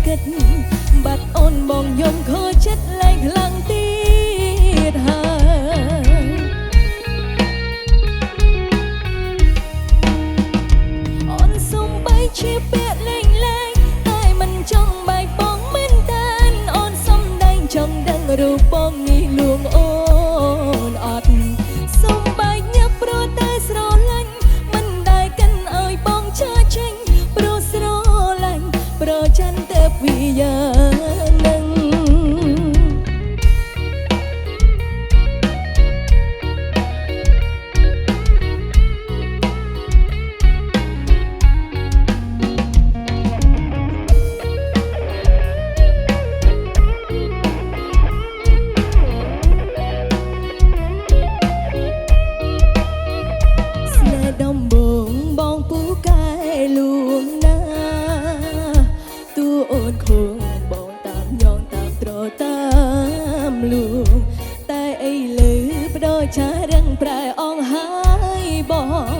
គិតបាត់អូនបងយំខូចចិត្តលែងខ្លាំងទៀតហើយអូនសុំបីជាពាក្យលេងលែងតែមិនចង់បែកបងមែនតែនអូនសុំដែងចង់ដឹងរូបបងនេះលួងអូនអត់សុំបែកញឹកព្រោះតែស្រឡាញ់មិនដែលកិនឲ្យបងចាចេញព្រោះស្រឡាញ់ប្រច័នតែពីយ៉ាងនឹងដំបងបងពូកែលួងណាតួអូនខងបងតាមយ៉ងតាមត្រតាមលួងតែអីលើបដោចារឹងប្រែអងហើយបង